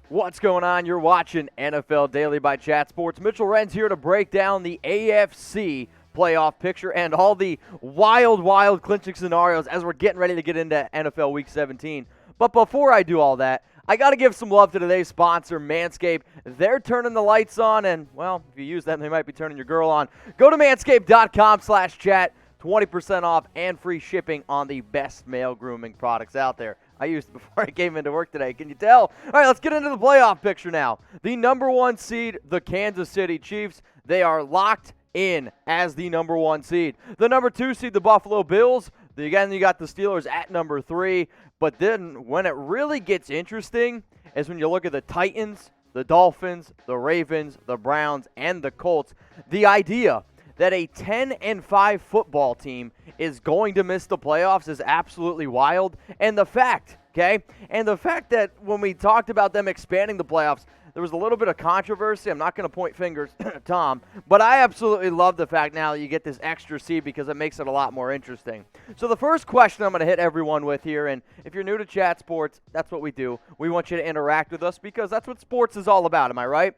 What's going on? You're watching NFL Daily by Chat Sports. Mitchell Renz here to break down the AFC Playoff picture and all the wild clinching scenarios as we're getting ready to get into NFL Week 17. But before I do all that, I got to give some love to today's sponsor, Manscaped. They're turning the lights on, and, well, if you use them, they might be turning your girl on. Go to manscaped.com/chat, 20% off and free shipping on the best male grooming products out there. I used it before I came into work today. Can you tell? All right, let's get into the playoff picture now. The number one seed, the Kansas City Chiefs, they are locked in as the number one seed. The number two seed, the Buffalo Bills. Again, you got the Steelers at number 3. But then when it really gets interesting is when you look at the Titans, the Dolphins, the Ravens, the Browns, and the Colts. The idea that a 10-5 football team is going to miss the playoffs is absolutely wild. And the fact that when we talked about them expanding the playoffs, there was a little bit of controversy. I'm not going to point fingers at Tom, but I absolutely love the fact now that you get this extra seed because it makes it a lot more interesting. So the first question I'm going to hit everyone with here, and if you're new to Chat Sports, that's what we do. We want you to interact with us because that's what sports is all about, am I right?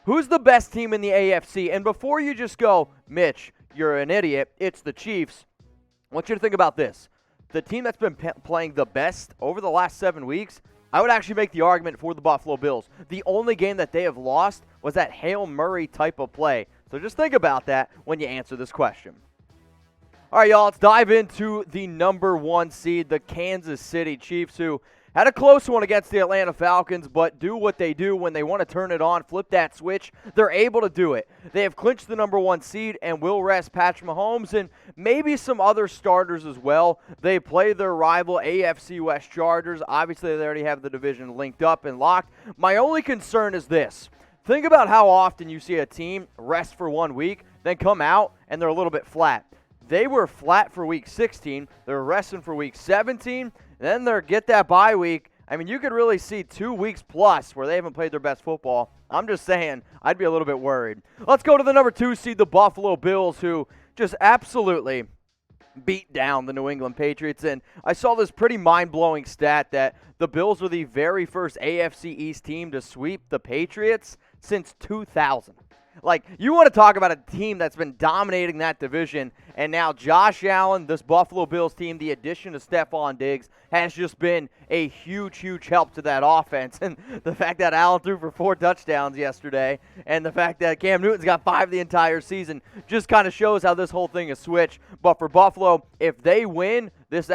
Who's the best team in the AFC? And before you just go, Mitch, you're an idiot, it's the Chiefs, I want you to think about this. The team that's been playing the best over the last 7 weeks, I would actually make the argument for the Buffalo Bills. The only game that they have lost was that Hail Murray type of play. So just think about that when you answer this question. All right, y'all, let's dive into the number one seed, the Kansas City Chiefs, who had a close one against the Atlanta Falcons, but do what they do when they want to turn it on, flip that switch. They're able to do it. They have clinched the number one seed and will rest Patrick Mahomes and maybe some other starters as well. They play their rival AFC West Chargers. Obviously, they already have the division linked up and locked. My only concern is this. Think about how often you see a team rest for 1 week, then come out and they're a little bit flat. They were flat for week 16. They're resting for week 17. Then they get that bye week. I mean, you could really see 2 weeks plus where they haven't played their best football. I'm just saying, I'd be a little bit worried. Let's go to the number 2 seed, the Buffalo Bills, who just absolutely beat down the New England Patriots. And I saw this pretty mind-blowing stat that the Bills were the very first AFC East team to sweep the Patriots since 2000. Like, you want to talk about a team that's been dominating that division, and now Josh Allen, this Buffalo Bills team, the addition of Stephon Diggs, has just been a huge help to that offense. And the fact that Allen threw for 4 touchdowns yesterday, and the fact that Cam Newton's got 5 the entire season, just kind of shows how this whole thing is switched. But for Buffalo, if they win this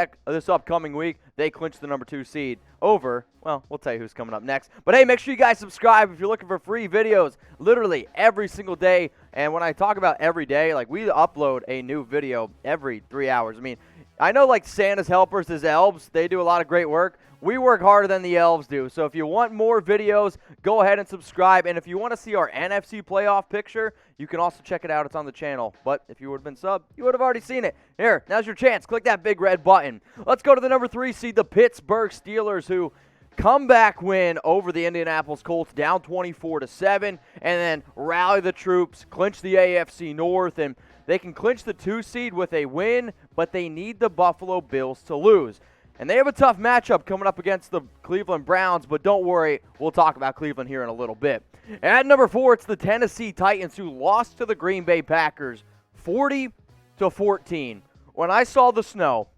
upcoming week, they clinch the number 2 seed over, well, we'll tell you who's coming up next. But hey, make sure you guys subscribe if you're looking for free videos literally every single day. And when I talk about every day, like, we upload a new video every 3 hours. I mean, I know like Santa's helpers, his elves, they do a lot of great work. We work harder than the elves do. So if you want more videos, go ahead and subscribe. And if you want to see our NFC playoff picture, you can also check it out. It's on the channel. But if you would have been subbed, you would have already seen it. Here, now's your chance. Click that big red button. Let's go to the number 3 seed, the Pittsburgh Steelers, who comeback win over the Indianapolis Colts, down 24-7, and then rally the troops, clinch the AFC North, and they can clinch the 2 seed with a win, but they need the Buffalo Bills to lose. And they have a tough matchup coming up against the Cleveland Browns, but don't worry, we'll talk about Cleveland here in a little bit. And at number 4, it's the Tennessee Titans, who lost to the Green Bay Packers 40-14. When I saw the snow,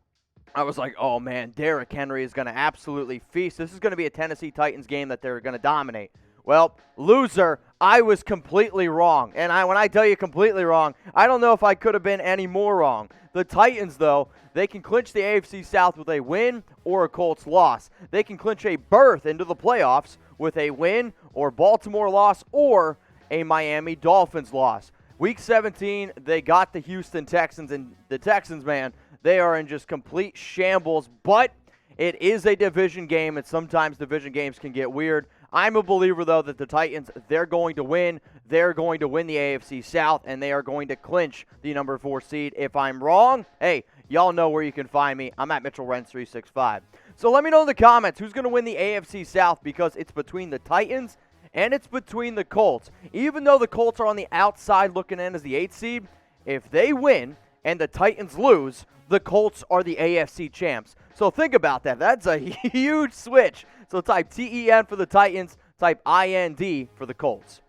I was like, oh man, Derrick Henry is going to absolutely feast. This is going to be a Tennessee Titans game that they're going to dominate. Well, loser, I was completely wrong. And when I tell you completely wrong, I don't know if I could have been any more wrong. The Titans, though, they can clinch the AFC South with a win or a Colts loss. They can clinch a berth into the playoffs with a win or Baltimore loss or a Miami Dolphins loss. Week 17, they got the Houston Texans, and the Texans, man, they are in just complete shambles, but it is a division game, and sometimes division games can get weird. I'm a believer, though, that the Titans, they're going to win. They're going to win the AFC South, and they are going to clinch the number 4 seed. If I'm wrong, hey, y'all know where you can find me. I'm at Mitchell Renz 365. So let me know in the comments who's going to win the AFC South, because it's between the Titans and it's between the Colts. Even though the Colts are on the outside looking in as the 8th seed, if they win and the Titans lose, the Colts are the AFC champs. So think about that. That's a huge switch. So type TEN for the Titans, type Type IND for the Colts.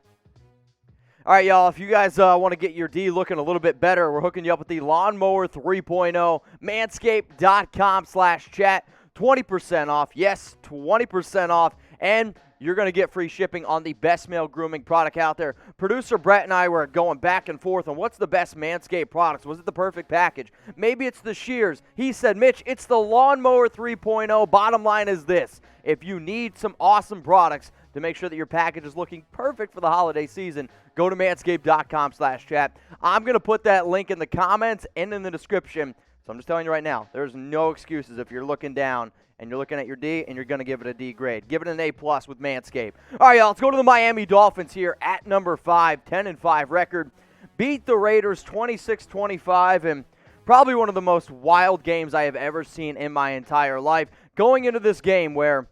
All right, y'all, if you guys want to get your D looking a little bit better, we're hooking you up with the Lawnmower 3.0, manscaped.com/chat, 20% off. Yes, 20% off, and you're going to get free shipping on the best male grooming product out there. Producer Brett and I were going back and forth on what's the best Manscaped products. Was it the perfect package? Maybe it's the shears. He said, Mitch, it's the Lawnmower 3.0. Bottom line is this. If you need some awesome products to make sure that your package is looking perfect for the holiday season, go to manscaped.com/chat. I'm going to put that link in the comments and in the description. So I'm just telling you right now, there's no excuses if you're looking down and you're looking at your D and you're going to give it a D grade. Give it an A+ with Manscaped. All right, y'all, let's go to the Miami Dolphins here at number 5, 10-5 record. Beat the Raiders 26-25, and probably one of the most wild games I have ever seen in my entire life. Going into this game where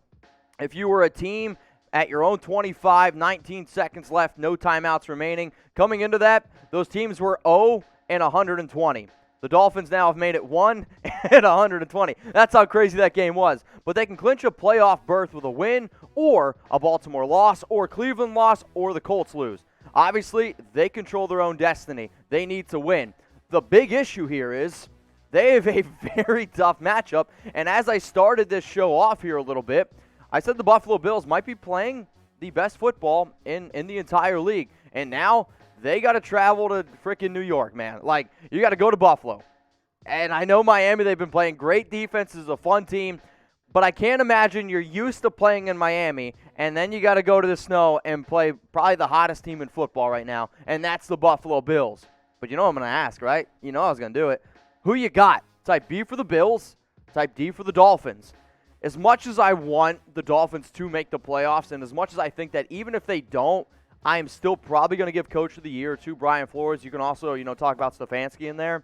if you were a team at your own 25, 19 seconds left, no timeouts remaining, coming into that, those teams were 0-120. The Dolphins now have made it 1-120. That's how crazy that game was. But they can clinch a playoff berth with a win or a Baltimore loss or Cleveland loss or the Colts lose. Obviously, they control their own destiny. They need to win. The big issue here is they have a very tough matchup. And as I started this show off here a little bit, I said the Buffalo Bills might be playing the best football in the entire league. And now they got to travel to freaking New York, man. Like, you got to go to Buffalo. And I know Miami, they've been playing great defense. It's a fun team. But I can't imagine you're used to playing in Miami, and then you got to go to the snow and play probably the hottest team in football right now, and that's the Buffalo Bills. But you know I'm going to ask, right? You know I was going to do it. Who you got? Type B for the Bills, type D for the Dolphins. As much as I want the Dolphins to make the playoffs, and as much as I think that even if they don't, I am still probably going to give Coach of the Year to Brian Flores. You can also, talk about Stefanski in there.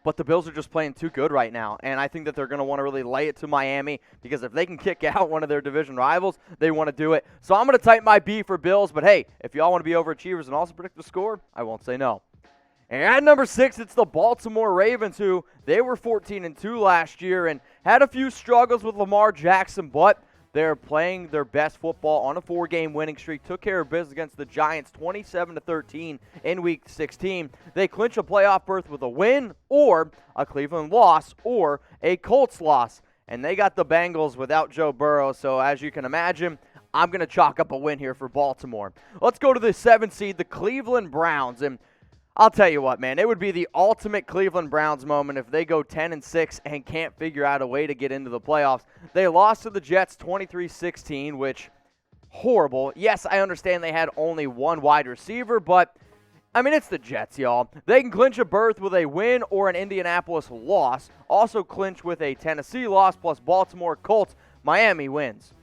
But the Bills are just playing too good right now, and I think that they're going to want to really lay it to Miami because if they can kick out one of their division rivals, they want to do it. So I'm going to type my B for Bills, but hey, if y'all want to be overachievers and also predict the score, I won't say no. And at number 6, it's the Baltimore Ravens, who they were 14-2 last year and had a few struggles with Lamar Jackson, but they're playing their best football on a 4-game winning streak. Took care of business against the Giants 27-13 in Week 16. They clinch a playoff berth with a win or a Cleveland loss or a Colts loss. And they got the Bengals without Joe Burrow. So as you can imagine, I'm going to chalk up a win here for Baltimore. Let's go to the 7th seed, the Cleveland Browns. And I'll tell you what, man, it would be the ultimate Cleveland Browns moment if they go 10-6 and can't figure out a way to get into the playoffs. They lost to the Jets 23-16, which, horrible. Yes, I understand they had only one wide receiver, but, I mean, it's the Jets, y'all. They can clinch a berth with a win or an Indianapolis loss. Also clinch with a Tennessee loss plus Baltimore, Colts, Miami wins.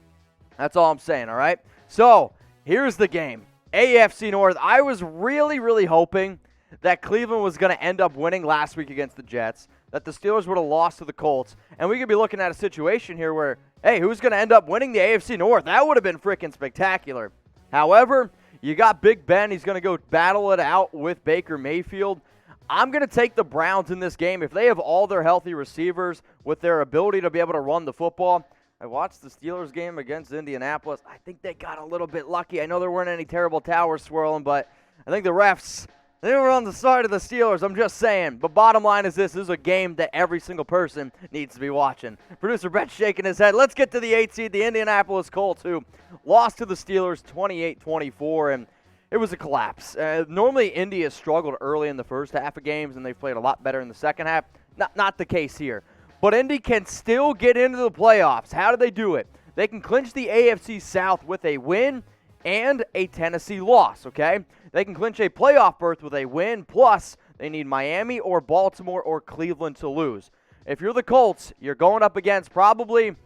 That's all I'm saying, all right? So, here's the game. AFC North. I was really, really hoping that Cleveland was going to end up winning last week against the Jets, that the Steelers would have lost to the Colts, and we could be looking at a situation here where, hey, who's going to end up winning the AFC North? That would have been freaking spectacular. However, you got Big Ben. He's going to go battle it out with Baker Mayfield. I'm going to take the Browns in this game. If they have all their healthy receivers with their ability to be able to run the football, I watched the Steelers game against Indianapolis. I think they got a little bit lucky. I know there weren't any terrible towers swirling, but I think the refs, they were on the side of the Steelers, I'm just saying. But bottom line is this is a game that every single person needs to be watching. Producer Brett's shaking his head. Let's get to the 8th seed, the Indianapolis Colts, who lost to the Steelers 28-24, and it was a collapse. Normally, Indy has struggled early in the first half of games, and they've played a lot better in the second half. Not the case here. But Indy can still get into the playoffs. How do they do it? They can clinch the AFC South with a win and a Tennessee loss, okay? They can clinch a playoff berth with a win, plus they need Miami or Baltimore or Cleveland to lose. If you're the Colts, you're going up against the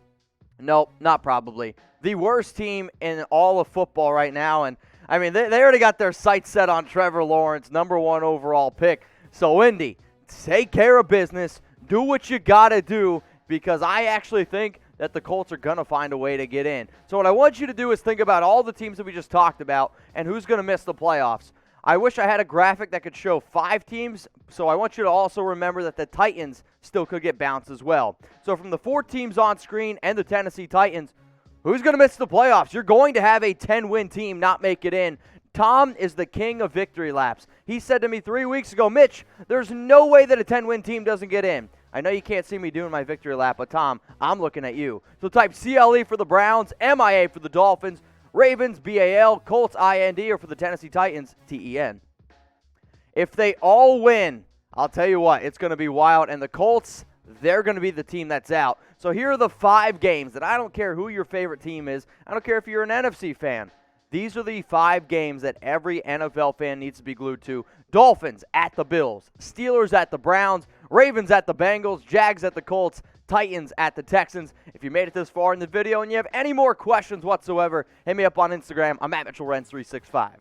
worst team in all of football right now. And, I mean, they already got their sights set on Trevor Lawrence, number 1 overall pick. So, Indy, take care of business. Do what you got to do, because I actually think that the Colts are going to find a way to get in. So what I want you to do is think about all the teams that we just talked about and who's going to miss the playoffs. I wish I had a graphic that could show 5 teams, so I want you to also remember that the Titans still could get bounced as well. So from the 4 teams on screen and the Tennessee Titans, Who's going to miss the playoffs? You're going to have a 10-win team not make it in. Tom is the king of victory laps. He said to me 3 weeks ago, Mitch, there's no way that a 10-win team doesn't get in. I know you can't see me doing my victory lap, but Tom, I'm looking at you. So type CLE for the Browns, MIA for the Dolphins, Ravens, BAL, Colts, IND, or for the Tennessee Titans, TEN. If they all win, I'll tell you what, it's going to be wild. And the Colts, they're going to be the team that's out. So here are the 5 games that I don't care who your favorite team is. I don't care if you're an NFC fan. These are the 5 games that every NFL fan needs to be glued to. Dolphins at the Bills, Steelers at the Browns, Ravens at the Bengals, Jags at the Colts, Titans at the Texans. If you made it this far in the video and you have any more questions whatsoever, hit me up on Instagram. I'm at Mitchell Renz 365.